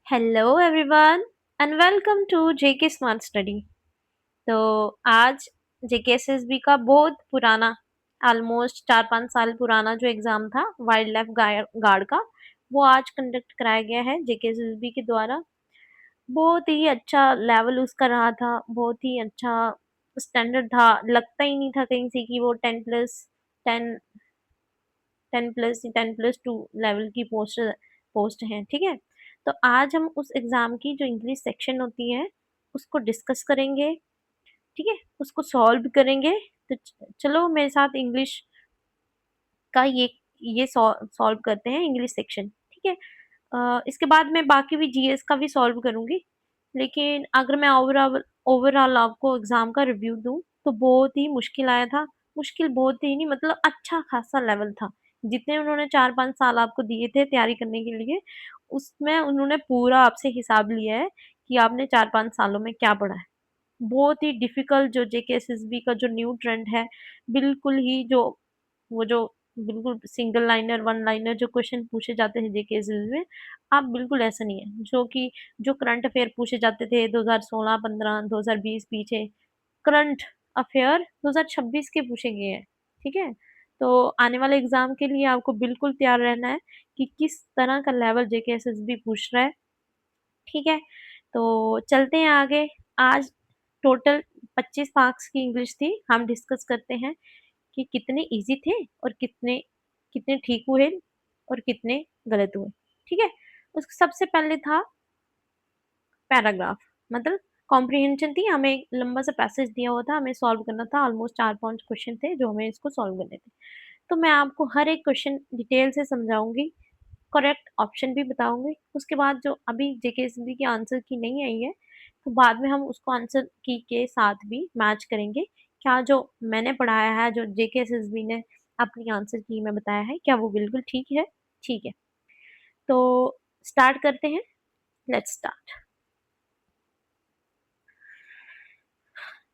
Hello everyone and welcome to JK smart study. तो आज जेके SSB का बहुत पुराना ऑलमोस्ट 4-5 साल पुराना जो एग्जाम था वाइल्ड लाइफ गार्ड का, वो आज कंडक्ट कराया गया है जेके एसएसबी के द्वारा। बहुत ही अच्छा लेवल उसका रहा था, बहुत ही अच्छा स्टैंडर्ड था। लगता ही नहीं था कहीं से कि वो 10+10 10+10+2 लेवल की पोस्ट है। ठीक है, तो आज हम उस एग्जाम की जो इंग्लिश सेक्शन होती है उसको डिस्कस करेंगे। ठीक है, उसको सॉल्व करेंगे। तो चलो मेरे साथ इंग्लिश का ये सॉल्व करते हैं, इंग्लिश सेक्शन। ठीक है, इसके बाद मैं बाकी भी जीएस का भी सॉल्व करूंगी। लेकिन अगर मैं ओवरऑल ओवरऑल आपको एग्जाम का रिव्यू दूं तो बहुत ही मुश्किल आया था। मुश्किल बहुत ही नहीं, मतलब अच्छा खासा लेवल था। जितने उन्होंने 4-5 साल आपको दिए थे तैयारी करने के लिए, उसमें उन्होंने पूरा आपसे हिसाब लिया है कि आपने 4-5 सालों में क्या पढ़ा है। बहुत ही डिफिकल्ट जो जेके एसएसबी का जो न्यू ट्रेंड है, बिल्कुल ही जो बिल्कुल सिंगल लाइनर वन लाइनर जो क्वेश्चन पूछे जाते हैं जेके एसएसबी में, अब बिल्कुल ऐसा नहीं है। जो करंट अफेयर पूछे जाते थे 2016 15 2020 पीछे, करंट अफेयर 2026 के पूछे गए हैं। ठीक है, तो आने वाले एग्जाम के लिए आपको बिल्कुल तैयार रहना है कि किस तरह का लेवल जेके एसएसबी पूछ रहा है। ठीक है, तो चलते हैं आगे। आज टोटल 25 मार्क्स की इंग्लिश थी। हम डिस्कस करते हैं कि कितने इजी थे और कितने कितने ठीक हुए और कितने गलत हुए। ठीक है, उसका सबसे पहले था पैराग्राफ, मतलब कॉम्प्रिहेंशन थी। हमें एक लंबा सा पैसेज दिया हुआ था, हमें सॉल्व करना था। ऑलमोस्ट 4-5 क्वेश्चन थे जो हमें इसको सॉल्व करने थे। तो मैं आपको हर एक क्वेश्चन डिटेल से समझाऊंगी, करेक्ट ऑप्शन भी बताऊंगी। उसके बाद जो अभी जेकेएसबी की आंसर की नहीं आई है, तो बाद में हम उसको आंसर की के साथ भी मैच करेंगे। क्या जो मैंने पढ़ाया है, जो जेकेएसबी ने अपनी आंसर की में बताया है, क्या वो बिल्कुल ठीक है? ठीक है, तो स्टार्ट करते हैं। Let's start.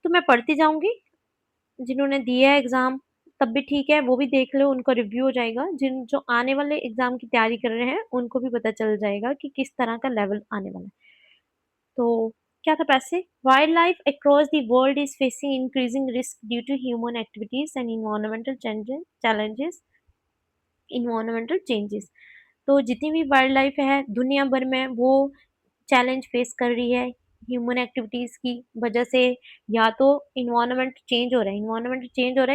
तो मैं पढ़ती जाऊंगी। जिन्होंने दिया है एग्जाम तब भी ठीक है, वो भी देख लो, उनका रिव्यू हो जाएगा। जिन जो आने वाले एग्जाम की तैयारी कर रहे हैं उनको भी पता चल जाएगा कि किस तरह का लेवल आने वाला है। तो क्या था पैसे? Wildlife across the world is facing increasing risk due to human activities and environmental changes. तो जितनी भी वाइल्ड लाइफ है दुनिया भर में, वो चैलेंज फेस कर रही है ह्यूमन एक्टिविटीज की वजह से। या तो इन्वायरमेंट चेंज हो रहा है,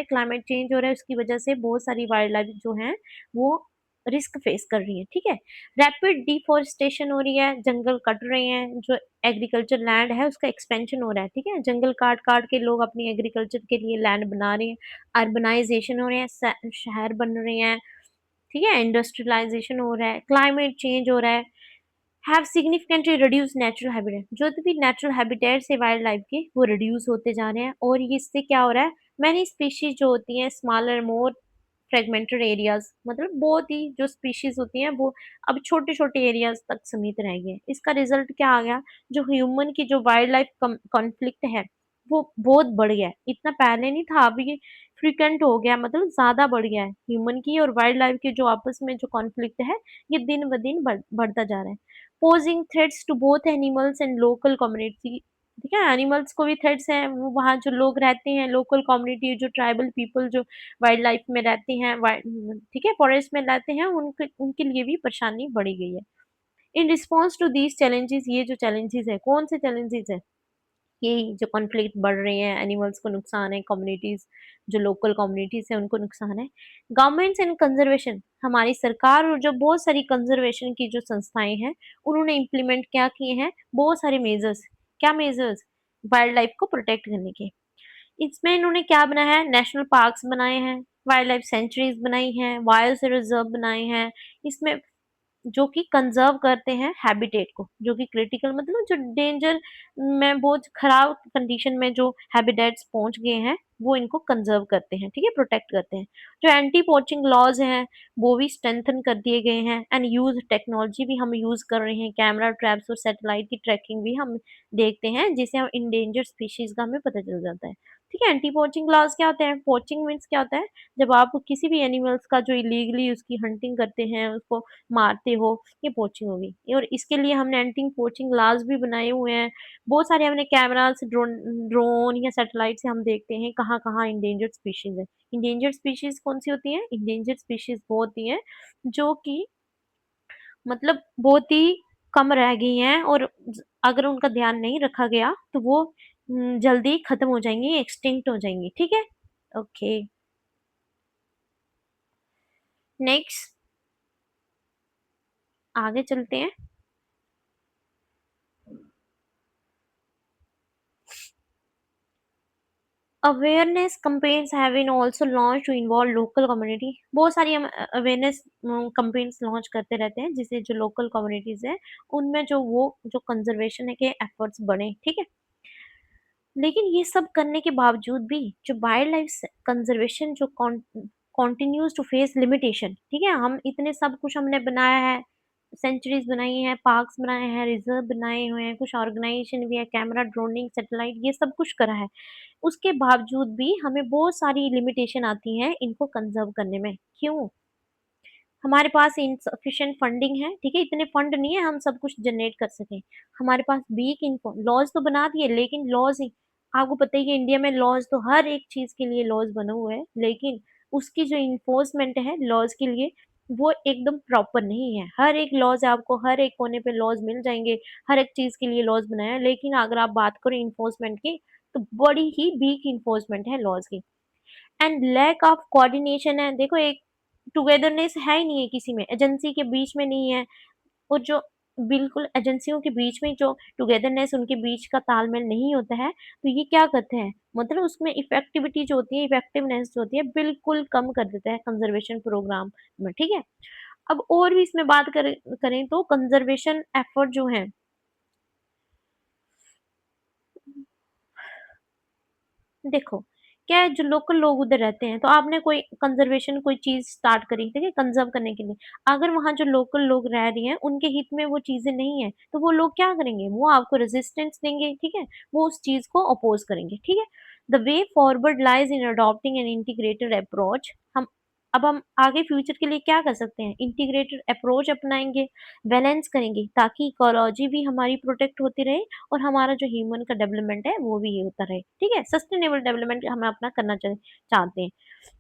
क्लाइमेट चेंज हो रहा है, उसकी वजह से बहुत सारी वाइल्ड लाइफ जो है वो रिस्क फेस कर रही है। ठीक है, रैपिड डिफोरेस्टेशन हो रही है, जंगल कट रहे हैं, जो एग्रीकल्चर लैंड है उसका एक्सपेंशन हो रहा है। ठीक है, जंगल काट काट के लोग अपनी एग्रीकल्चर के लिए लैंड बना रहे हैं। अर्बनाइजेशन हो रहे हैं, शहर बन रहे हैं। ठीक है, इंडस्ट्रियलाइजेशन हो रहा है, क्लाइमेट चेंज हो रहा है। Have significantly reduce natural habitat, जो भी नेचुरल हैबिटेट्स है वाइल्ड लाइफ के, वो रिड्यूस होते जा रहे हैं। और ये इससे क्या हो रहा है, मैनी स्पीशीज जो होती हैं स्मॉलर मोर फ्रेगमेंटेड एरियाज, मतलब बहुत ही जो स्पीशीज होती हैं वो अब छोटे छोटे एरियाज तक सीमित रह गए हैं। इसका रिजल्ट क्या आ गया, जो ह्यूमन की जो वाइल्ड लाइफ कॉन्फ्लिक्ट है वो बहुत बढ़ गया है। इतना पहले नहीं था, अभी ये फ्रिक्वेंट हो गया, मतलब ज्यादा बढ़ गया है। ह्यूमन की और वाइल्ड लाइफ की जो आपस में जो कॉन्फ्लिक्ट है, ये दिन ब दिन बढ़ता जा रहा है। Posing threats to both animals and local community. ठीक है, एनिमल्स को भी थ्रेट्स हैं, वो वहाँ जो लोग रहते हैं, लोकल कम्युनिटी, जो ट्राइबल पीपल जो वाइल्ड लाइफ में रहते हैं, ठीक है, फॉरेस्ट में रहते हैं, उनके उनके लिए भी परेशानी बढ़ी गई है। In response to these challenges, ये जो चैलेंजेस है, कौन से चैलेंजेस है? यही जो कॉन्फ्लिक्ट बढ़ रहे हैं, एनिमल्स को नुकसान है, कम्युनिटीज जो लोकल कम्युनिटीज है उनको नुकसान है। गवर्नमेंट्स एंड कंजर्वेशन, हमारी सरकार और जो बहुत सारी कंजर्वेशन की जो संस्थाएं हैं, उन्होंने इम्प्लीमेंट क्या किए हैं, बहुत सारे मेजर्स। क्या मेजर्स? वाइल्ड लाइफ को प्रोटेक्ट करने के। इसमें इन्होंने क्या बनाया है, नेशनल पार्क्स बनाए हैं, वाइल्ड लाइफ सेंचुरीज बनाई हैं, वाइल्ड रिजर्व बनाए हैं। इसमें जो कि कंजर्व करते हैं हैबिटेट को, जो कि क्रिटिकल, मतलब जो डेंजर में बहुत खराब कंडीशन में जो हैबिटेट्स पहुंच गए हैं, वो इनको कंज़र्व करते हैं, ठीक है? प्रोटेक्ट करते हैं। जो एंटी पोचिंग लॉज़ हैं, वो भी स्ट्रेंथन कर दिए गए हैं एंड यूज़ टेक्नोलॉजी भी हम यूज़ कर रहे हैं, कैमरा ट्रैप्स और सैटेलाइट की ट्रैकिंग भी हम देखते हैं, जिससे हम इंडेंजर्ड स्पीशीज़ का हमें पता चल जाता है। ठीक है? एंटी पोचिंग लॉज़ क्या होते हैं? पोचिंग मीन्स क्या होता है? जब आप किसी भी एनिमल्स का जो इल्लीगली उसकी हंटिंग करते हैं, उसको मारते हो, ये पोचिंग होगी। और इसके लिए हमने एंटी पोचिंग लॉज़ भी बनाए हुए हैं। बहुत सारे हमने कैमरास, ड्रोन ड्रोन या सैटेलाइट से हम देखते हैं कहाँ-कहाँ इंडेंजर्ड स्पीशीज़ है। इंडेंजर्ड स्पीशीज़ कौन-सी होती हैं? इंडेंजर्ड स्पीशीज़ वो होती हैं जो कि मतलब बहुत ही कम रह गई हैं और अगर उनका ध्यान नहीं रखा गया तो वो जल्दी खत्म हो जाएँगी, एक्सटिंक्ट हो जाएँगी, ठीक है? ओके, नेक्स्ट आगे चलते हैं। Awareness campaigns have been also launched to involve local community. बहुत सारी हम अवेयरनेस कैम्पेन्स लॉन्च करते रहते हैं, जिससे जो लोकल कम्युनिटीज़ हैं, उनमें जो कंज़र्वेशन है के एफर्ट्स बढ़ें, ठीक है? लेकिन ये सब करने के बावजूद भी जो वाइल्ड लाइफ कंजर्वेशन जो कॉन्टिन्यूज टू फेस लिमिटेशन, ठीक है, हम इतने सब कुछ हमने बनाया है, सेंचुरीज बनाई हैं, पार्क्स बनाए हैं, रिजर्व बनाए हुए हैं, कुछ ऑर्गेनाइजेशन भी है, कैमरा ड्रोनिंग सैटेलाइट ये सब कुछ करा है, उसके बावजूद भी हमें बहुत सारी लिमिटेशन आती हैं इनको कंजर्व करने में। क्यों? हमारे पास इनसफिशिएंट फंडिंग है, ठीक है? इतने फंड नहीं है हम सब कुछ जनरेट कर सकें। हमारे पास वीक इन्फो लॉज़ तो बना दिए लेकिन लॉज़ ही आपको पता ही है इंडिया में लॉज़ तो हर एक चीज़ के लिए लॉज़ बने हुए हैं, लेकिन उसकी जो इन्फोर्समेंट है लॉज़ के लिए वो एकदम प्रॉपर नहीं है। हर एक लॉज़ आपको हर एक कोने पे लॉज़ मिल जाएँगे, हर एक चीज़ के लिए लॉज़ बनाए हैं, लेकिन अगर आप बात करो इन्फोर्समेंट की, तो बड़ी ही वीक इन्फोर्समेंट है लॉज़ की। एंड लैक ऑफ कोऑर्डिनेशन है। देखो एक टुगेदरनेस है ही नहीं है किसी में, एजेंसी के बीच में नहीं है और जो बिल्कुल एजेंसियों के बीच में जो टुगेदरनेस उनके बीच का तालमेल नहीं होता है, तो ये क्या करते हैं मतलब उसमें इफेक्टिविटी जो होती है, इफेक्टिवनेस जो होती है बिल्कुल कम कर देता है कंजर्वेशन प्रोग्राम में, ठीक है? अब और भी इसमें बात करें तो कंजर्वेशन एफर्ट जो हैं देखो, क्या है जो लोकल लोग उधर रहते हैं, तो आपने कोई कंज़र्वेशन कोई चीज़ स्टार्ट करी, ठीक है? कंज़र्व करने के लिए। अगर वहाँ जो लोकल लोग रह रही हैं, उनके हित में वो चीज़ें नहीं हैं, तो वो लोग क्या करेंगे? वो आपको रेज़िस्टेंस देंगे, ठीक है? वो उस चीज़ को अपोज़ करेंगे, ठीक है? The way forward lies in adopting an integrated approach हम आगे फ्यूचर के लिए क्या कर सकते हैं? इंटीग्रेटेड अप्रोच अपनाएँगे, बैलेंस करेंगे ताकि इकोलॉजी भी हमारी प्रोटेक्ट होती रहे और हमारा जो ह्यूमन का डेवलपमेंट है वो भी ये होता रहे, ठीक है? सस्टेनेबल डेवलपमेंट हम अपना करना चाहते हैं।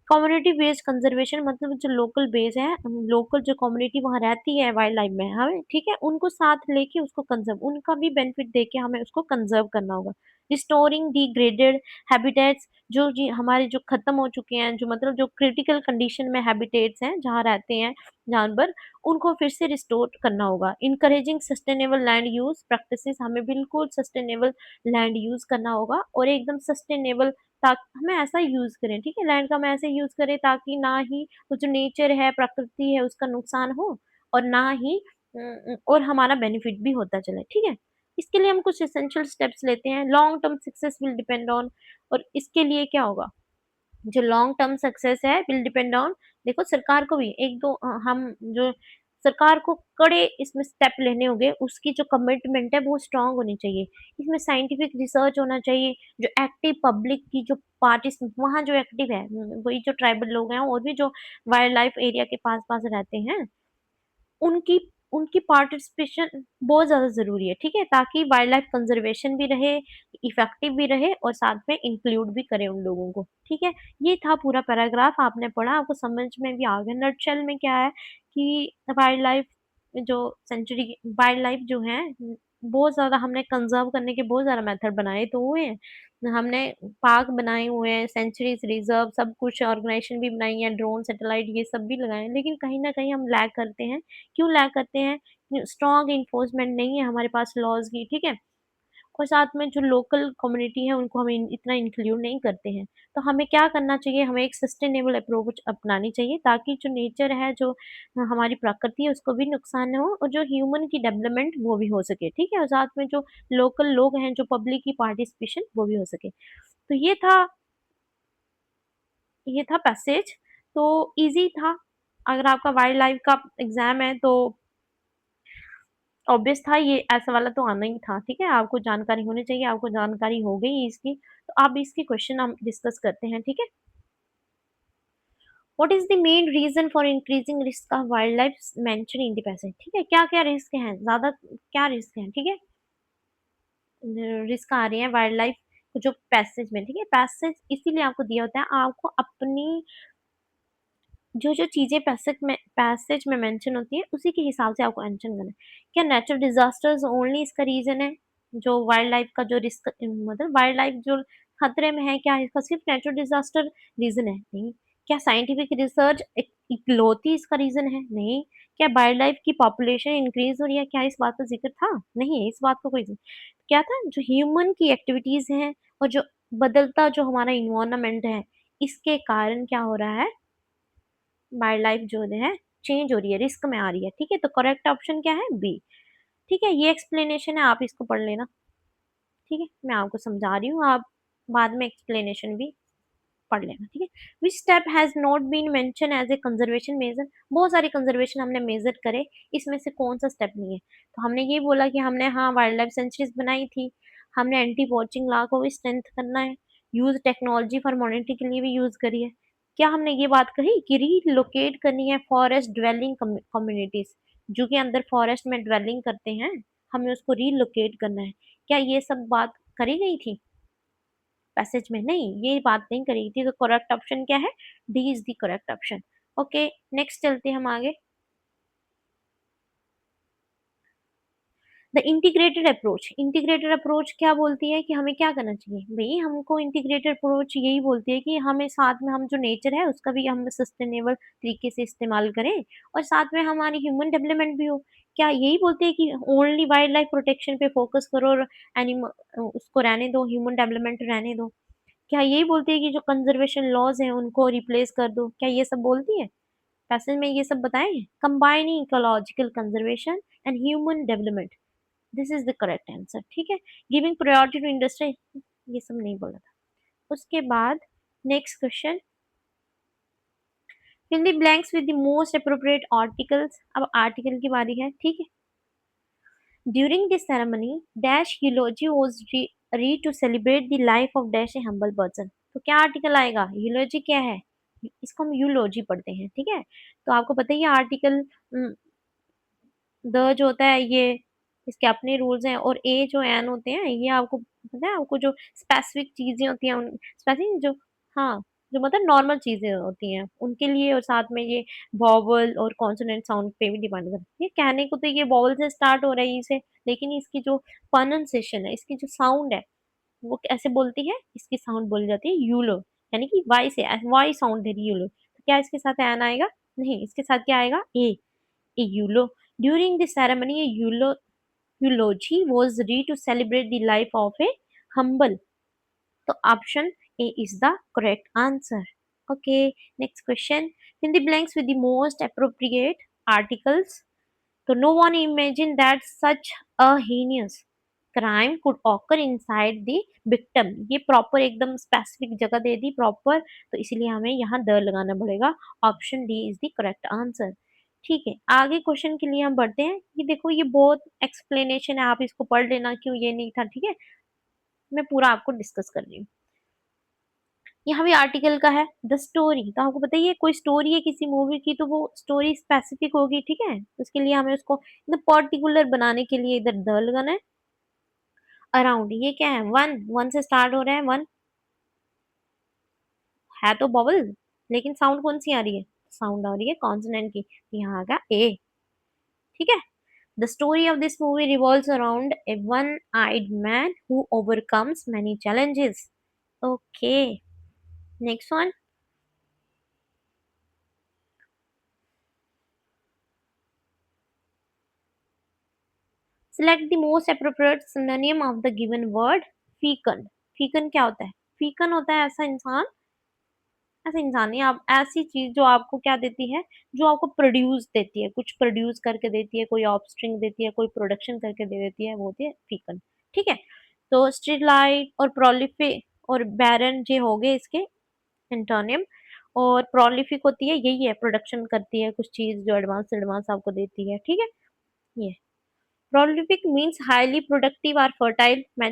कम्युनिटी बेस्ड कंजर्वेशन मतलब जो लोकल बेस है, लोकल जो कम्युनिटी वहाँ रहती है वाइल्ड लाइफ में हमें, ठीक है? उनको साथ लेके उसको कंज़र्व उनका भी बेनिफिट देके हमें उसको कंज़र्व करना होगा। रिस्टोरिंग डिग्रेडेड हैबिटेट्स जो जी हमारे जो खत्म हो चुके हैं, जो मतलब जो क्रिटिकल कंडीशन में हैबिटेट्स हैं, जहाँ रहते हैं जानवर, उनको फिर से रिस्टोर करना होगा। Encouraging sustainable land use practices हमें बिल्कुल सस्टेनेबल लैंड यूज़ करना होगा और एकदम सस्टेनेबल हमें ऐसा यूज़ करें, ठीक है? लैंड का हम ऐसे यूज़ करें ताकि ना ही वो जो नेचर है, प्रकृति है, उसका नुकसान हो और ना ही और हमारा बेनिफिट भी होता चले, ठीक है? इसके लिए हम कुछ एसेंशियल स्टेप्स लेते हैं, long term success will depend on और इसके लिए क्या होगा? जो लॉन्ग टर्म सक्सेस है विल डिपेंड ऑन देखो सरकार को भी हम जो सरकार को कड़े इसमें स्टेप लेने होंगे, उसकी जो कमिटमेंट है वो स्ट्रांग होनी चाहिए। इसमें साइंटिफिक रिसर्च होना चाहिए, जो एक्टिव पब्लिक की जो पार्टिस वहाँ जो एक्टिव है वही जो ट्राइबल लोग हैं और भी जो वाइल्ड लाइफ एरिया के पास-पास रहते हैं, उनकी उनकी पार्टिसिपेशन बहुत ज़्यादा ज़रूरी है, ठीक है? ताकि वाइल्ड लाइफ कंज़र्वेशन भी रहे, इफ़ेक्टिव भी रहे और साथ में इंक्लूड भी करें उन लोगों को, ठीक है? ये था पूरा पैराग्राफ आपने पढ़ा, आपको समझ में भी आ गया। नटशेल में क्या है कि वाइल्ड लाइफ जो सेंचुरी वाइल्ड लाइफ जो है बहुत ज़्यादा हमने कंज़र्व करने के बहुत ज़्यादा मेथड बनाए तो हुए हैं। हमने पार्क बनाए हुए हैं, सेंचुरीज़, रिज़र्व सब कुछ ऑर्गनाइज़ेशन भी बनाई है, ड्रोन, सैटेलाइट ये सब भी लगाए हैं, लेकिन कहीं न कहीं हम लैग करते हैं। क्यों लैग करते हैं? स्ट्रॉन्ग एनफोर्समेंट नहीं है हमारे पास लॉज़ की, ठीक है? और साथ में जो लोकल कम्युनिटी है उनको हम इतना इंक्लूड नहीं करते हैं। तो हमें क्या करना चाहिए? हमें एक सस्टेनेबल अप्रोच अपनानी चाहिए ताकि जो नेचर है, जो हमारी प्रकृति है उसको भी नुकसान ना हो और जो ह्यूमन की डेवलपमेंट वो भी हो सके, ठीक है? और साथ में जो लोकल लोग हैं, जो पब्लिक की पार्टिसिपेशन वो भी हो सके। तो ये था ये था पैसेज, तो इजी था। अगर आपका वाइल्ड लाइफ का एग्जाम है तो ऑब्वियस था, ये ऐसा वाला तो आना ही था, ठीक है। आपको जानकारी होनी चाहिए, आपको जानकारी हो गई इसकी, तो अब इसके क्वेश्चन हम डिस्कस करते हैं, ठीक है। What is the main reason for increasing risk of wild life mention in the passage, ठीक है। क्या क्या रिस्क हैं, ज्यादा क्या रिस्क हैं, ठीक है। रिस्क आ रही है वाइल्ड लाइफ जो पैसेज में, ठीक है। पैसेज इसीलिए आपको दिया होता है, आपको अपनी जो जो चीजें पैसेज में मेंशन होती है उसी के हिसाब से आपको मेंशन करना है। क्या नेचुरल डिजास्टर्स ओनली इसका रीजन है, जो वाइल्ड लाइफ का जो रिस्क, मतलब वाइल्ड लाइफ जो खतरे में है, क्या इसका सिर्फ नेचुरल डिजास्टर रीजन है? नहीं। क्या साइंटिफिक रिसर्च इकलौती इसका रीजन है? नहीं। क्या वाइल्ड लाइफ की पॉपुलेशन इंक्रीज हो रही है, क्या इस बात का जिक्र था? नहीं, इस बात का कोई क्या था, जो ह्यूमन की एक्टिविटीज हैं और जो बदलता जो हमारा इन्वायरमेंट है, इसके कारण क्या हो रहा है, वाइल्ड लाइफ जो है चेंज हो रही है, रिस्क में आ रही है, ठीक है। तो करेक्ट ऑप्शन क्या है, बी। ठीक है, ये एक्सप्लेनेशन है, आप इसको पढ़ लेना, ठीक है। मैं आपको समझा रही हूँ, आप बाद में एक्सप्लेनेशन भी पढ़ लेना, ठीक है। Which step has not been mention as a conservation measure, बहुत सारे कंजर्वेशन हमने मेजर करे, इसमें से कौन सा स्टेप नहीं है? तो हमने ये बोला कि हमने हाँ वाइल्ड लाइफ सेंचुरीज बनाई थी, हमने एंटी पोचिंग लॉ को भी स्ट्रेंथ करना है, यूज टेक्नोलॉजी फॉर मॉनिटरिंग के लिए भी यूज करी है। क्या हमने ये बात कही कि रीलोकेट करनी है फॉरेस्ट ड्वेलिंग कम्युनिटीज, जो कि अंदर फॉरेस्ट में ड्वेलिंग करते हैं, हमें उसको रीलोकेट करना है? क्या ये सब बात करी गई थी पैसेज में? नहीं, ये बात नहीं करी थी। तो करेक्ट ऑप्शन क्या है, D is the correct option. Okay, next चलते हैं हम आगे। द इंटीग्रेटेड अप्रोच क्या बोलती है कि हमें क्या करना चाहिए भाई, हमको इंटीग्रेटेड अप्रोच यही बोलती है कि हमें साथ में हम जो नेचर है उसका भी हम सस्टेनेबल तरीके से इस्तेमाल करें, और साथ में हमारी ह्यूमन डेवलपमेंट भी हो। क्या यही बोलते हैं कि ओनली वाइल्ड लाइफ प्रोटेक्शन पे फोकस करो और एनिमल उसको रहने दो, ह्यूमन डेवलपमेंट रहने दो? क्या यही बोलती है कि जो कंजर्वेशन लॉज हैं उनको रिप्लेस कर दो? क्या ये सब बोलती है? पैसेज में ये सब बताए हैं, combining ecological conservation and human development, this is the correct answer, ठीक है। गिविंग प्रायोरिटी टू इंडस्ट्री, ये सब नहीं बोला था। उसके बाद next question, fill the blanks with the most appropriate articles. अब आर्टिकल की बारी है, ठीक है। During this ceremony dash eulogy was read to celebrate the life of dash a humble person, तो क्या आर्टिकल आएगा? यूलॉजी क्या है, इसको हम यूलॉजी पढ़ते हैं, ठीक है। तो आपको पता ही है आर्टिकल द जो होता है ये इसके अपने रूल्स हैं, और ए जो एन होते हैं ये आपको पता है, आपको जो स्पेसिफिक चीजें होती हैं उन स्पेसिफिक जो, हाँ, जो मतलब नॉर्मल चीजें होती हैं उनके लिए, और साथ में ये वॉवल और कॉन्सोनेंट साउंड पे भी डिपेंड करता है। ये कहने को तो ये वॉवल से स्टार्ट हो रही है इसे, लेकिन इसकी जो प्रोनाउंसिएशन है, इसकी जो साउंड है वो कैसे बोलती है, इसकी साउंड बोली जाती है यूलो, यानी कि वाई से, वाई साउंड दे रही है यूलो, तो क्या इसके साथ एन आएगा? नहीं, इसके साथ क्या आएगा, ए यूलो। During the ceremony eulogy was read to celebrate the life of a humble. So option A is the correct answer. Okay, next question. Fill the blanks with the most appropriate articles. So no one imagined that such a heinous crime could occur inside the victim. ये proper एकदम specific जगह दे दी proper, तो इसलिए हमें यहाँ the लगाना पड़ेगा। Option D is the correct answer. ठीक है, आगे क्वेश्चन के लिए हम बढ़ते हैं। ये देखो, ये बहुत एक्सप्लेनेशन है, आप इसको पढ़ लेना क्यों ये नहीं था, ठीक है। मैं पूरा आपको डिस्कस कर रही हूँ। यहाँ भी आर्टिकल का है द स्टोरी, तो आपको बताइए कोई स्टोरी है किसी मूवी की तो वो स्टोरी स्पेसिफिक होगी, ठीक है। उसके लिए हमें उसको पर्टिकुलर बनाने के लिए इधर द लगाना है। अराउंड, ये क्या है, वन, वन से स्टार्ट हो रहा है, वन है तो बबल, लेकिन साउंड कौन सी आ रही है, साउंड आ रही है कॉन्सोनेंट की, यहाँ आ गया ए, ठीक है। The story of this movie revolves around a one-eyed man who overcomes many challenges. Okay, next one. Select the most appropriate synonym of the given word. Fecund. Fecund क्या होता है? Fecund होता है ऐसा इंसान नहीं, आप ऐसी चीज जो आपको क्या देती है, जो आपको प्रोड्यूस देती है, कुछ प्रोड्यूस करके देती है, कोई ऑफस्प्रिंग देती है, कोई प्रोडक्शन करके दे देती है, वो होती है फीकन, ठीक है। तो स्ट्रीट लाइट और प्रोलिफे और बैरन जे हो गए इसके एंटोनियम। और प्रोलिफिक होती है, यही है, प्रोडक्शन करती है कुछ चीज़ जो एडवांस एडवांस आपको देती है, ठीक है? ये प्रोलिफिक मीन्स हाईली प्रोडक्टिव और फर्टाइल मैं,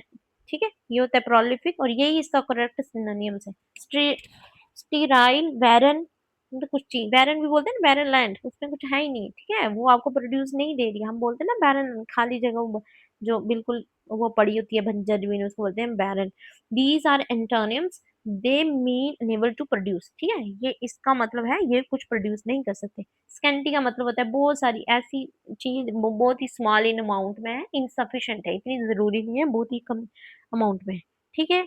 ठीक है? ये होता है प्रोलिफिक और यही इसका करेक्ट सिनोनिम्स है। स्टीराइल, बैरन, मतलब कुछ चीज़ बैरन भी बोलते हैं ना, बैरन लैंड, उसमें कुछ है ही नहीं, ठीक है? वो आपको प्रोड्यूस नहीं दे रही है। हम बोलते हैं ना बैरन, खाली जगह जो बिल्कुल वो पड़ी होती है बंजर ज़मीन, उसको बोलते हैं barren. These are antonyms, they mean unable to produce, ठीक है? ये इसका मतलब है ये कुछ प्रोड्यूस नहीं कर सकते। स्कैंटी का मतलब होता है बहुत सारी ऐसी चीज़ बहुत ही स्मॉल इन अमाउंट में है, इनसफिशिएंट है, इतनी ज़रूरी नहीं है, बहुत ही कम अमाउंट में है, ठीक है?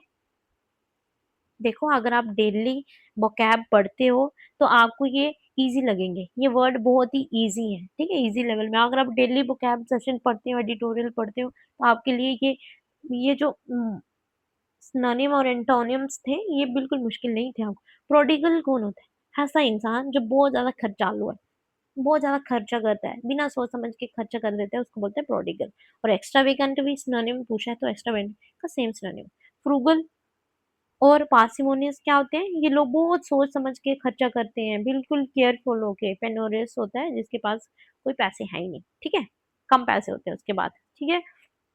देखो अगर आप डेली वोकैब पढ़ते हो तो आपको ये ईज़ी लगेंगे, ये वर्ड बहुत ही ईज़ी है, ठीक है? ईज़ी लेवल में अगर आप डेली वोकैब सेशन पढ़ते हो, एडिटोरियल पढ़ते हो, तो आपके लिए ये जो सिनोनिम और एंटोनिम्स थे, ये बिल्कुल मुश्किल नहीं थे आपको। प्रोडिगल कौन होता है? ऐसा इंसान जो बहुत ज़्यादा खर्चालू है, बहुत ज़्यादा खर्चा करता है, बिना सोच समझ के खर्चा कर देता है, उसको बोलते हैं प्रोडिगल। और एक्स्ट्रावेगेंट भी सिनोनिम पूछा है तो एक्स्ट्रावेगेंट का सेम सिनोनिम। फ्रूगल और पार्सिमोनियस क्या होते हैं? ये लोग बहुत सोच समझ के खर्चा करते हैं, बिल्कुल केयरफुल होके। पेनोरियस होता है जिसके पास कोई पैसे है ही नहीं, ठीक है? कम पैसे होते हैं उसके बाद, ठीक है?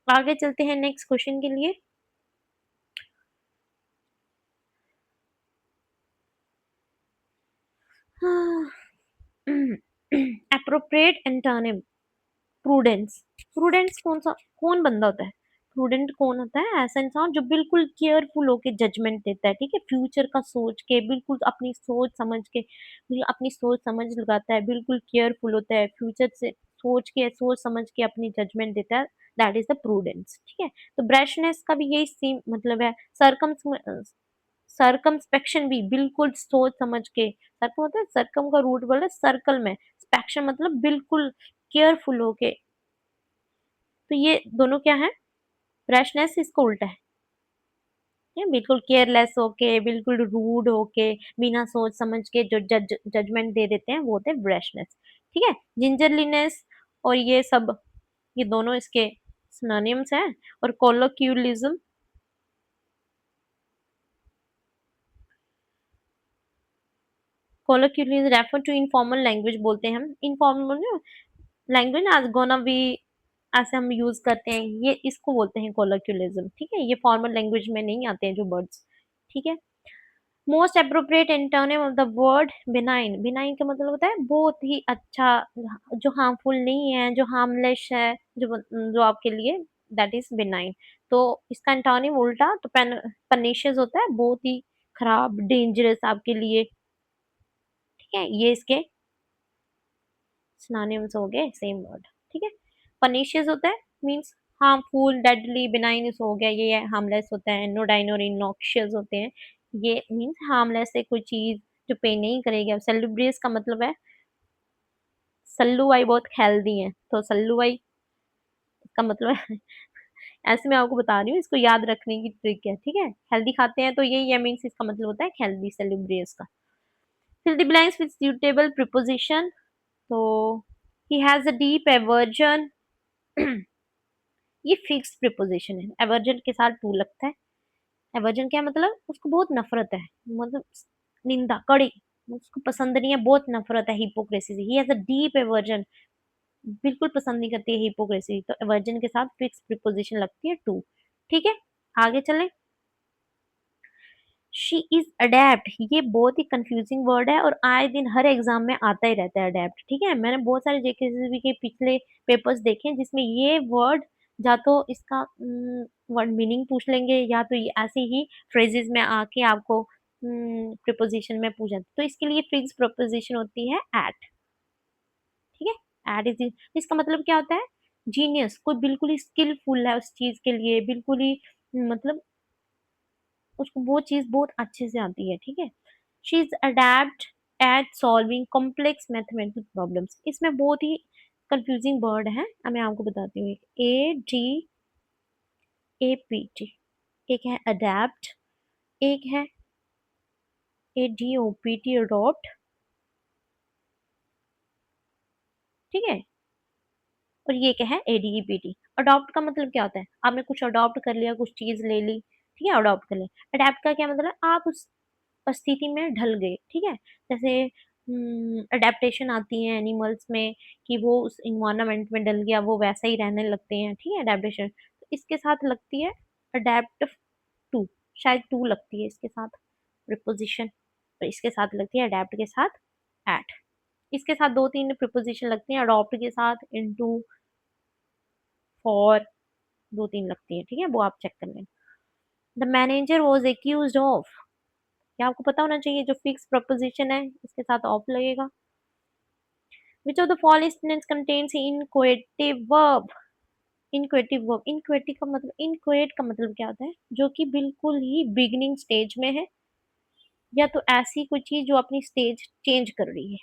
आगे चलते हैं नेक्स्ट क्वेश्चन के लिए। Appropriate antonym prudence. प्रूडेंस कौन बंदा होता है? प्रूडेंट कौन होता है? ऐसा इंसान जो बिल्कुल केयरफुल होके जजमेंट देता है, ठीक है? फ्यूचर का सोच के, बिल्कुल अपनी सोच समझ के, बिल्कुल अपनी सोच समझ लगाता है, बिल्कुल केयरफुल होता है, फ्यूचर से सोच समझ के अपनी जजमेंट देता है, दैट इज द प्रूडेंस, ठीक है? तो ब्रैशनेस का भी यही सेम मतलब है। सर्कमस्पेक्शन भी बिल्कुल सोच समझ के, सर्कम होता है, सर्कम का रूट बोला सर्कल में, स्पेक्शन मतलब बिल्कुल केयरफुल होके, तो ये दोनों क्या है? ब्रशनेस इसका उल्टा है। ये बिल्कुल केयरलेस होके, बिल्कुल रूड होके, बिना सोच समझ के जो जजमेंट दे देते हैं वो होते हैं ब्रशनेस, ठीक है? जिंजरलीनेस और ये सब, ये दोनों इसके सिनोनिम्स हैं। और कोलोक्यूलिज्म रेफर टू इनफॉर्मल लैंग्वेज बोलते हैं हम। इनफॉर्मल लैंग्वेज आज गोना भी ऐसे हम यूज करते हैं, ये इसको बोलते हैं कोलोक्यूलिज्म, ठीक है? ये फॉर्मल लैंग्वेज में नहीं आते हैं जो वर्ड्स, ठीक है? Most appropriate antonym of the word benign. Benign का मतलब होता है बहुत ही अच्छा, जो हार्मफुल नहीं है, जो हार्मलेस है, जो आपके लिए, दैट इज बिनाइन। तो इसका एंटोनिम उल्टा तो पनिशियस होता है, बहुत ही खराब, डेंजरस आपके लिए, ठीक है? ये इसके सिनोनिम्स हो गए, सेम वर्ड, ठीक है? pernicious होता है मींस हार्मफुल, डेडली। बेनाइनस हो गया, ये हार्मलेस होता है। एनोडाइन और इनॉक्शियस होते हैं, ये मींस हार्मलेस है, कोई चीज जो पे नहीं करेगी। अब सेलुब्रियस का मतलब है सल्लू बाई बहुत हेल्दी है, तो सल्लू बाई का मतलब है ऐसे मैं आपको बता रही हूँ, इसको याद रखने की ट्रिक है, ठीक है? हेल्दी खाते हैं तो ये मीन्स इसका मतलब होता है हेल्दी, सेलुब्रियस का। Fill the blanks with suitable preposition। तो he has a deep aversion ये फिक्स प्रीपोजिशन है। एवर्जन के साथ टू लगता है। एवर्जन क्या मतलब? उसको बहुत नफरत है, मतलब निंदा, कड़ी, उसको पसंद नहीं है, बहुत नफरत है हिपोक्रेसी से। He has a deep aversion, बिल्कुल पसंद नहीं करती है हिपोक्रेसी, तो एवर्जन के साथ फिक्स प्रीपोजिशन लगती है टू, ठीक है? आगे चलें। शी इज अडेप्ट, ये बहुत ही कंफ्यूजिंग वर्ड है और आए दिन हर एग्जाम में आता ही रहता है अडेप्ट, ठीक है? मैंने बहुत सारे जेकेसीबी के पिछले पेपर्स देखे हैं जिसमें ये वर्ड, या तो इसका वर्ड मीनिंग पूछ लेंगे या तो ये ऐसे ही फ्रेजेस में आके आपको प्रीपोजिशन में पूछा, तो इसके लिए फिक्स प्रीपोजिशन होती है एट, ठीक है? एट इज, इसका मतलब क्या होता है? जीनियस, कोई बिल्कुल ही स्किलफुल है उस चीज के लिए, बिल्कुल ही मतलब उसको वो चीज़ बहुत अच्छे से आती है, ठीक है? She is adapt eight solving complex mathematical problems. इसमें बहुत ही कंफ्यूजिंग वर्ड है, अब मैं आपको बताती हूँ। ADAPT, एक है अडेप्ट, एक है ADOPT अडॉप्ट, ठीक है? और ये क्या है? ADEPT। अडॉप्ट का मतलब क्या होता है? आपने कुछ अडॉप्ट कर लिया, कुछ चीज़ ले ली, ठीक है? अडॉप्ट कर लिया। अडेप्ट का क्या मतलब है? आप परिस्थिति में ढल गए, ठीक है? जैसे अडैप्टेशन आती है एनिमल्स में कि वो उस एनवायरनमेंट में डल गया, वो वैसा ही रहने लगते हैं, ठीक है? अडैप्टेशन। इसके साथ लगती है अडैप्ट टू, शायद टू लगती है इसके साथ प्रीपोज़िशन, और इसके साथ लगती है अडैप्ट के साथ एट। इसके साथ 2-3 प्रीपोज़िशन लगती हैं, अडॉप्ट के साथ इनटू, फॉर, 2-3 लगती हैं, ठीक है? वो आप चेक कर लेना। The manager was accused of, ये आपको पता होना चाहिए, जो फिक्स प्रीपोज़िशन है इसके साथ ऑफ लगेगा। Which of the following sentence contains inquisitive verb? Inquisitive verb, इनक्वेट का मतलब क्या होता है? जो कि बिल्कुल ही बिगिनिंग स्टेज में है, या तो ऐसी कोई चीज़ जो अपनी स्टेज चेंज कर रही है,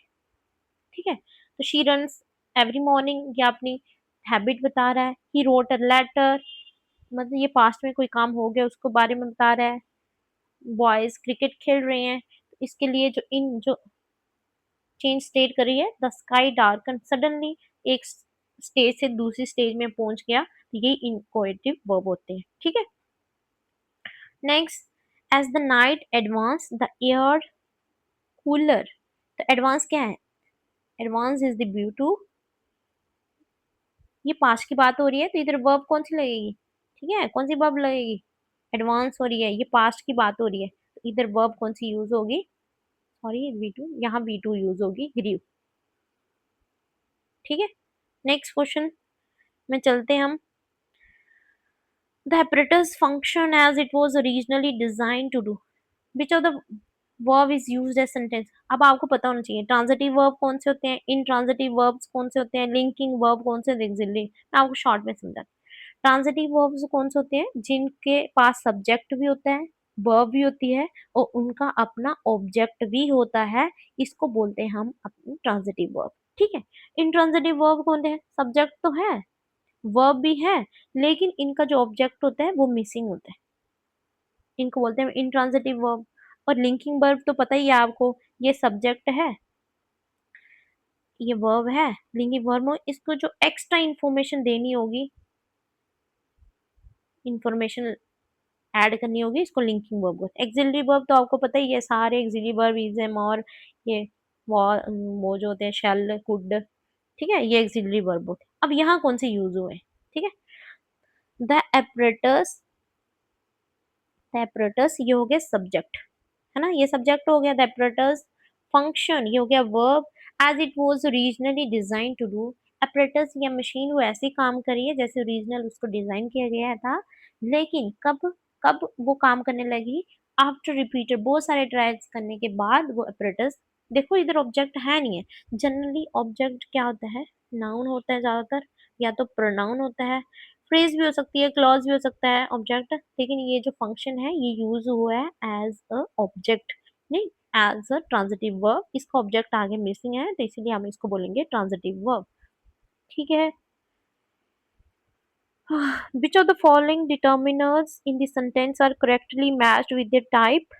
ठीक है? तो शी रन्स एवरी मॉर्निंग, ये अपनी हैबिट बता रहा है। ही रोट अ लेटर, मतलब ये पास्ट में कोई काम हो गया उसको बारे में बता रहा है। बॉयज क्रिकेट खेल रहे हैं, तो इसके लिए जो चेंज स्टेट कर रही है, द स्काई डार्कन सडनली, एक स्टेज से दूसरी स्टेज में पहुंच गया, तो ये इनकोएटिव वर्ब होते हैं, ठीक है? Next, as the night advance the air cooler, तो एडवांस क्या है? Advance is the due to, ये पास्ट की बात हो रही है, तो इधर वर्ब कौन सी लगेगी? ठीक है, कौन सी वर्ब लगेगी? एडवांस हो रही है, ये पास्ट की बात हो रही है, तो इधर वर्ब कौन सी यूज होगी? सॉरी, वी टू, यहाँ वी टू यूज होगी, ग्रीव, ठीक है? नेक्स्ट क्वेश्चन में चलते हैं हम। The apparatus function as it was originally designed to do, which of the verb is used as sentence? अब आपको पता होना चाहिए ट्रांजिटिव वर्ब कौन से होते हैं, इनट्रांजिटिव वर्ब्स कौन से होते हैं, लिंकिंग वर्ब कौन से, ऑक्सिलरी। मैं आपको शॉर्ट में समझा। ट्रांजिटिव वर्ब्स कौन से होते हैं? जिनके पास सब्जेक्ट भी होता है, वर्ब भी होती है, और उनका अपना ऑब्जेक्ट भी होता है, इसको बोलते हैं हम अपनी ट्रांजिटिव वर्ब, ठीक है? इनट्रांजिटिव वर्ब कौन है? सब्जेक्ट तो है, वर्ब भी है, लेकिन इनका जो ऑब्जेक्ट होता है वो मिसिंग होता है, इनको बोलते हैं इनट्रांजिटिव वर्ब। और लिंकिंग वर्ब तो पता ही है आपको, ये सब्जेक्ट है, ये वर्ब है, लिंकिंग वर्ब में इसको जो एक्स्ट्रा इंफॉर्मेशन देनी होगी, इंफॉर्मेशन ऐड करनी होगी, इसको लिंकिंग वर्ब बोलते हैं। एक्सिलरी वर्ब तो आपको पता ही है, सारे एक्सिलरी वर्ब इज एम और ये वो जो होते हैं शेल कुड, ठीक है, ये एक्सिलरी वर्ब होते हैं। अब यहाँ कौन से यूज हुए हैं, ठीक है? द apparatus, apparatus ये हो गया सब्जेक्ट, है ना, ये सब्जेक्ट हो गया। द apparatus फंक्शन ये हो गया verb. As it was originally design to do, apparatus या मशीन वो ऐसे काम करी है जैसे ओरिजिनल उसको डिजाइन किया गया था, लेकिन कब कब वो काम करने लगी? आफ्टर रिपीटेड, बहुत सारे ट्रायल्स करने के बाद वो apparatus, देखो इधर ऑब्जेक्ट है नहीं है, जनरली ऑब्जेक्ट क्या होता है? नाउन होता है ज्यादातर, या तो प्रोनाउन होता है, फ्रेज भी हो सकती है, क्लॉज भी हो सकता है ऑब्जेक्ट, लेकिन ये जो फंक्शन है ये यूज हुआ है एज अ ऑब्जेक्ट, नहीं एज अ ट्रांजिटिव वर्ब। इसका ऑब्जेक्ट आगे मिसिंग है, तो इसीलिए हम इसको बोलेंगे ट्रांजिटिव वर्ब, ठीक है? Which of the following determiners in the sentence are correctly matched with their type?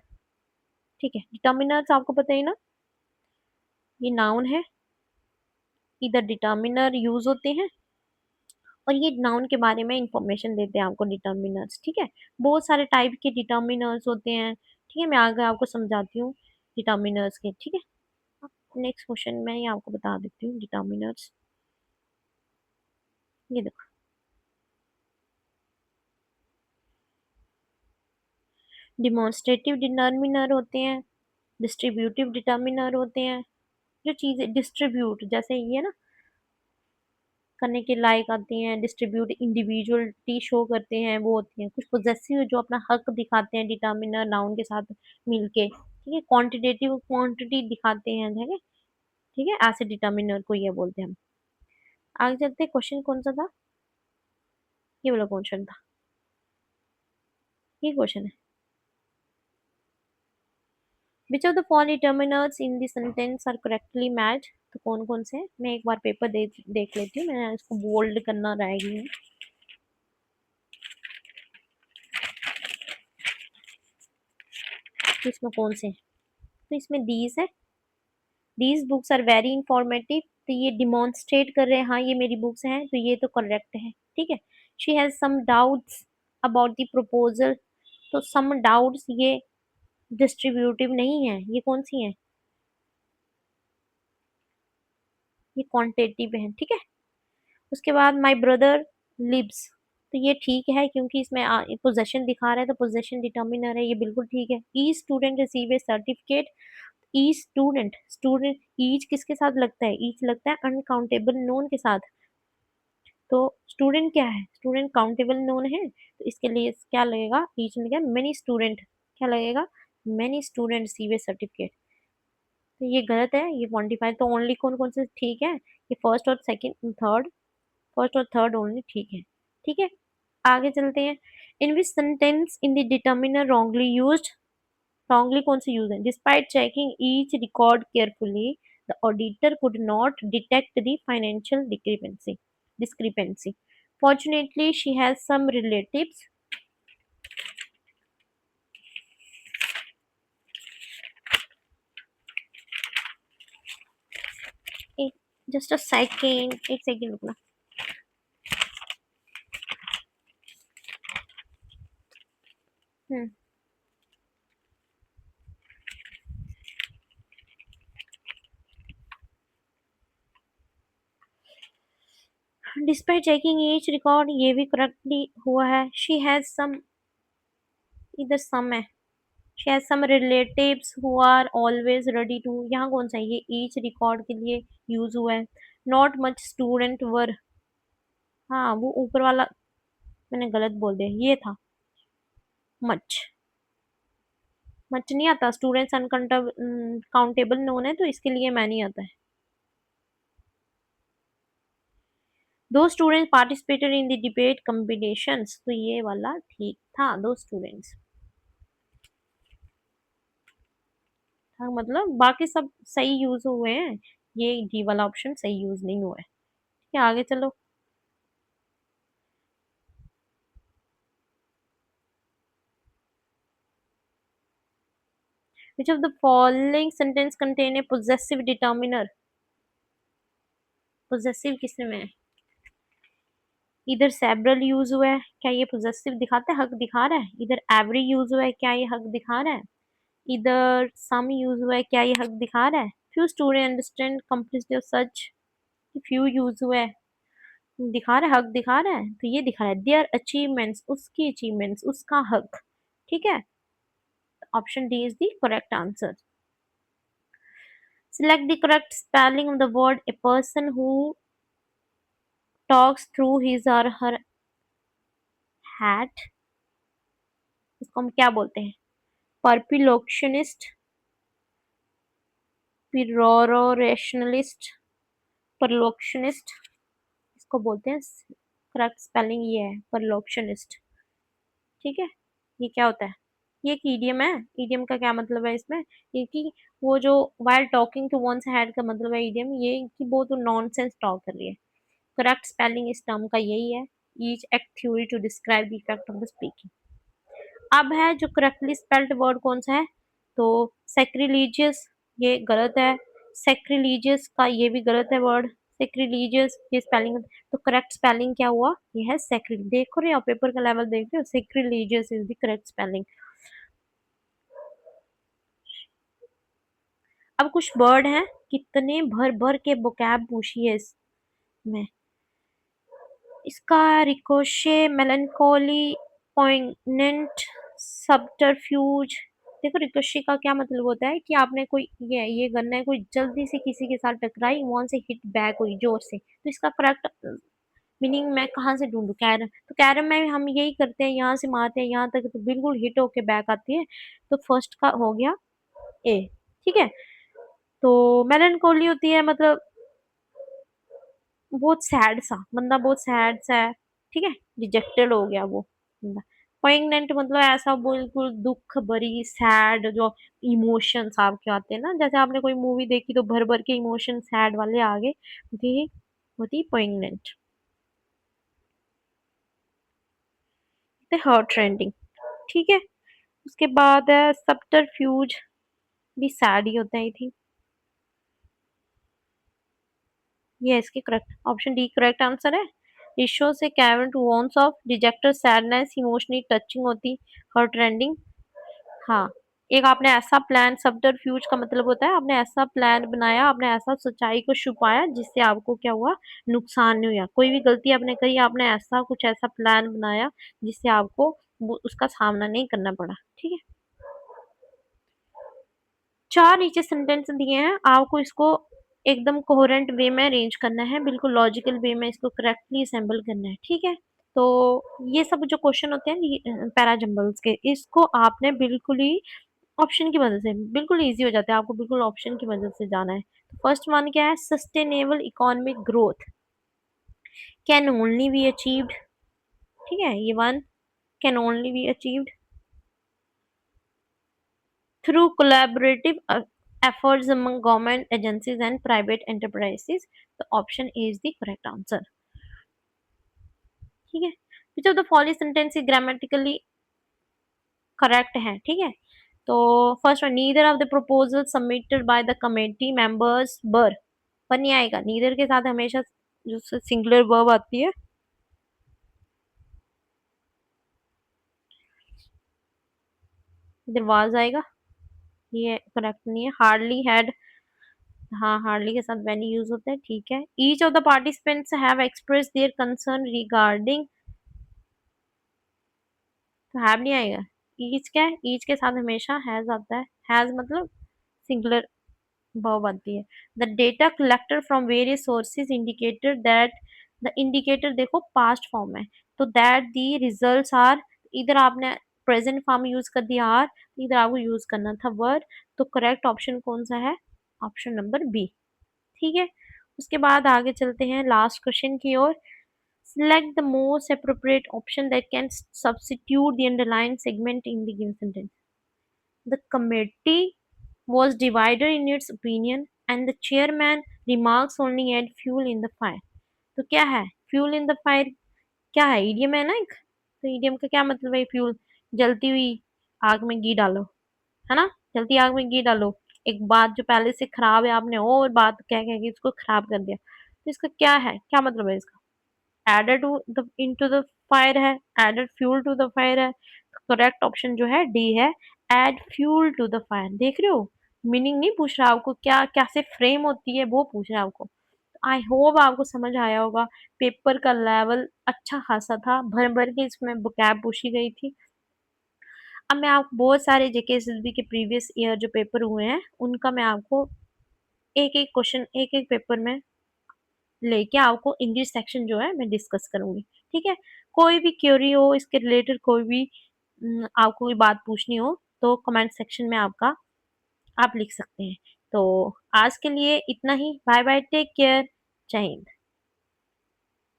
ठीक है, डिटर्मिनर्स आपको पता है ना, ये नाउन है, इधर डिटर्मिनर यूज होते हैं, और ये नाउन के बारे में इंफॉर्मेशन देते हैं आपको डिटर्मिनर्स, ठीक है? बहुत सारे टाइप के डिटर्मिनर्स होते हैं, ठीक है? मैं आगे आपको समझाती हूँ डिटर्मिनर्स के, ठीक है? नेक्स्ट क्वेश्चन में ही आपको बता देती हूँ डिटर्मिनर्स। ये देखो, डिमॉन्स्ट्रेटिव डिटर्मिनर होते हैं, डिस्ट्रीब्यूटिव डिटर्मिनर होते हैं, जो चीजें डिस्ट्रीब्यूट जैसे ये ना करने के लायक आती हैं, डिस्ट्रीब्यूट इंडिविजुअलिटी शो करते हैं, वो होती हैं। कुछ पोजेसिव जो अपना हक दिखाते हैं, डिटर्मिनर नाउन के साथ मिलके, ठीक है? क्वांटिटेटिव क्वांटिटी दिखाते हैं, ठीक है? ठीक है, ऐसे डिटर्मिनर को ये बोलते हैं हम। आगे चलते, क्वेश्चन कौन सा था? ये वाला क्वेश्चन था, ये क्वेश्चन है। Which of the following determiners in the sentence are correctly match, तो कौन कौन से? मैं एक बार पेपर देख लेती हूँ, मैं इसको बोल्ड करना रह गई हूँ। तो इसमें कौन से? तो इसमें दीज है, these books are very informative, तो ये डिमॉन्स्ट्रेट कर रहे हैं हाँ ये मेरी बुक्स हैं, तो ये तो करेक्ट है, ठीक है? She has some doubts about the proposal, तो सम डाउट्स ये डिस्ट्रीब्यूटिव नहीं है, ये कौन सी है? ये क्वांटिटेटिव है, ठीक है। उसके बाद माय ब्रदर लिव्स, तो ये ठीक है क्योंकि इसमें पोजेशन दिखा रहा है, तो पोजेशन डिटर्मिनर है, ये बिल्कुल ठीक है। Each student receive a certificate, each student, student each किसके साथ लगता है? ईच लगता है अनकाउंटेबल नोन के साथ। तो स्टूडेंट क्या है? स्टूडेंट काउंटेबल नोन है, तो इसके लिए क्या लगेगा? ईच लगेगा। मेनी स्टूडेंट क्या लगेगा? Many student receive a certificate, तो ये गलत है, ये क्वांटिफाई तो ओनली कौन कौन से ठीक है? ये फर्स्ट और सेकंड थर्ड, फर्स्ट और थर्ड ओनली ठीक है, ठीक है। आगे चलते हैं। In which sentence in the determiner wrongly used, wrongly कौन से यूज है? Despite checking each record carefully the auditor could not detect the financial discrepancy fortunately she has some relatives, एक जस्ट अ सेकेंड, एक second रुकना। Hmm despite checking each record, ये भी correctly हुआ है। शी हैज सम, इधर some है। She has some relatives who are always ready to, यहाँ कौन सा है? ये ईच रिकॉर्ड के लिए यूज हुआ है। नॉट मच स्टूडेंट वर, हाँ वो ऊपर वाला मैंने गलत बोल दिया, ये था मच। मच नहीं आता, स्टूडेंट्स अनकाउंटेबल नोन है, तो इसके लिए मैं नहीं आता है। दो student participated in the debate combinations, तो ये वाला ठीक था, दो स्टूडेंट्स था, मतलब बाकी सब सही यूज हुए हैं, ये डी वाला ऑप्शन सही यूज नहीं हुआ है। ठीक है, आगे चलो। Which of the following sentence contain a possessive determiner? possessive किसमें है? इधर several यूज हुआ है, क्या ये possessive दिखाता है, हक दिखा रहा है? इधर every यूज हुआ है, क्या ये हक दिखा रहा है? इधर some यूज हुआ है, क्या ये हक दिखा रहा है? few students understand complexity of such, few use हुआ है, दिखा रहा है, हक दिखा रहा है, तो ये दिखा रहा है their achievements, उसकी achievements, उसका हक। ठीक है, option D is the correct answer. Select the correct spelling of the word a person who talks through his or her hat, इसको हम क्या बोलते हैं? परपिलोक्शनिस्ट, पिरोरोरेशनलिस्ट, परलोक्शनिस्ट, इसको बोलते हैं। करेक्ट स्पेलिंग ये है, परलोक्शनिस्ट। ठीक है, ये क्या होता है? ये एक ईडियम है। ईडियम का क्या मतलब है इसमें? ये कि वो जो while talking to one's head का मतलब है ईडियम, ये कि वो तो नॉनसेंस टॉक कर रही है। करेक्ट स्पेलिंग इस टर्म का यही है। Each act theory to describe the effect of the speaking. अब है जो करेक्टली स्पेल्ड वर्ड कौन सा है? तो सैक्रिलीजियस, ये गलत है। सैक्रिलीजियस का ये भी गलत है वर्ड। सैक्रिलीजियस ये स्पेलिंग, तो करेक्ट स्पेलिंग क्या हुआ? ये है सैक्रि, देखो रहे हो पेपर का लेवल, देख रहे हो? सैक्रिलीजियस इज द करेक्ट स्पेलिंग। अब कुछ वर्ड हैं, कितने भर भर के vocab पूछी है इसमें। इसका रिकोशे, मेलनकोली, पोइग्नेंट, सबटरफ्यूज। देखो रिकोशे का क्या मतलब होता है कि आपने कोई ये करना है, कोई जल्दी से किसी के साथ टकराई, वहां से हिट बैक हुई जोर से, तो इसका करेक्ट मीनिंग मैं कहाँ से ढूंढूं? कैरम, तो कैरम में हम यही करते हैं, यहाँ से मारते हैं यहाँ तक, तो बिल्कुल हिट होके बैक आती है। तो फर्स्ट का हो गया ए। ठीक है, तो मेलनकोली होती है मतलब बहुत सैड सा बंदा, बहुत सैड सा है। ठीक है, रिजेक्टेड हो गया वो बंदा। पोइग्नेंट मतलब ऐसा बिल्कुल दुख भरी सैड जो इमोशंस आपके आते हैं ना, जैसे आपने कोई मूवी देखी तो भर भर के इमोशन सैड वाले आ गए, ये होती पोइग्नेंट। Hurt trending. ठीक है, उसके बाद है सबटरफ्यूज, भी सैड ही होता है आई थिंक। ये इसकी correct option D correct answer है। It shows a cavern to once of dejected sadness, emotionally touching होती, हर्ट ट्रेंडिंग। हाँ, एक आपने ऐसा प्लान, सब्टरफ्यूज का मतलब होता है आपने ऐसा प्लान बनाया, आपने ऐसा सच्चाई को छुपाया जिससे आपको क्या हुआ, नुकसान नहीं हुआ। कोई भी गलती आपने करी, आपने ऐसा कुछ ऐसा प्लान बनाया जिससे आपको उसका सामना नहीं करना पड़ा। ठीक है, चार नीचे सेंटेंस दिए हैं, आपको इसको एकदम कोहेरेंट वे में अरेंज करना है, बिल्कुल लॉजिकल वे में इसको करेक्टली असेंबल करना है। ठीक है, तो ये सब जो क्वेश्चन होते हैं पैरा जंबल्स के, इसको आपने बिल्कुल ही ऑप्शन की मदद से, बिल्कुल इजी हो जाता है, आपको बिल्कुल ऑप्शन की मदद से जाना है। तो फर्स्ट वन क्या है, sustainable economic growth can only be achieved. ठीक है, ये one can only be achieved through collaborative efforts among government agencies and private enterprises. The option is the correct answer. ठीक है, which of the following sentence is grammatically correct है। ठीक है, तो first one, neither of the proposal submitted by the committee members वर, पर नहीं आएगा, neither के साथ हमेशा जो सिंगुलर वर्ब आती है, इधर वाज आएगा, ये करेक्ट नहीं है। हार्डली हैड, हाँ हार्डली के साथ व्हेन यूज होता है। ठीक है, each of the participants have express their concern regarding, तो हैव नहीं आएगा। ईच क्या है, ईच के साथ हमेशा हैज आता है, हैज मतलब सिंगुलर वर्ब आती है। The data collected from various sources indicated that, the indicator देखो पास्ट फॉर्म है, तो दैट दी रिजल्ट्स आर, इधर आपने प्रेजेंट फॉर्म यूज कर दिया आर, इधर आपको यूज करना था वर, तो करेक्ट ऑप्शन कौन सा है, ऑप्शन नंबर बी। ठीक है, उसके बाद आगे चलते हैं लास्ट क्वेश्चन की ओर। Select the most appropriate option that can substitute the underlined segment in the given sentence. The committee was divided in its opinion and the chairman remarks only add fuel in the fire. तो क्या है fuel in the fire, क्या है, idiom है ना एक, तो idiom का क्या मतलब है, फ्यूल, जलती हुई आग में घी डालो, है ना, जलती आग में घी डालो। एक बात जो पहले से खराब है आपने और बात कह कह के इसको खराब कर दिया, तो इसका क्या है, क्या मतलब है इसका, added to the into the fire है, added fuel to the fire है। करेक्ट ऑप्शन जो है डी है, add fuel to the fire. देख रहे हो, मीनिंग नहीं पूछ रहा आपको, क्या कैसे फ्रेम होती है वो पूछ रहा है आपको। आई होप आपको समझ आया होगा। पेपर का लेवल अच्छा खासा था, भर भर के इसमें vocab पूछी गई थी। अब मैं आपको बहुत सारे जेके एसएसबी के प्रीवियस ईयर जो पेपर हुए हैं उनका मैं आपको एक एक क्वेश्चन एक एक पेपर में लेके आपको इंग्लिश सेक्शन जो है मैं डिस्कस करूंगी। ठीक है, कोई भी क्वेरी हो इसके रिलेटेड, कोई भी आपको कोई बात पूछनी हो तो कमेंट सेक्शन में आपका आप लिख सकते हैं। तो आज के लिए इतना ही, बाय बाय, टेक केयर, जय हिंद।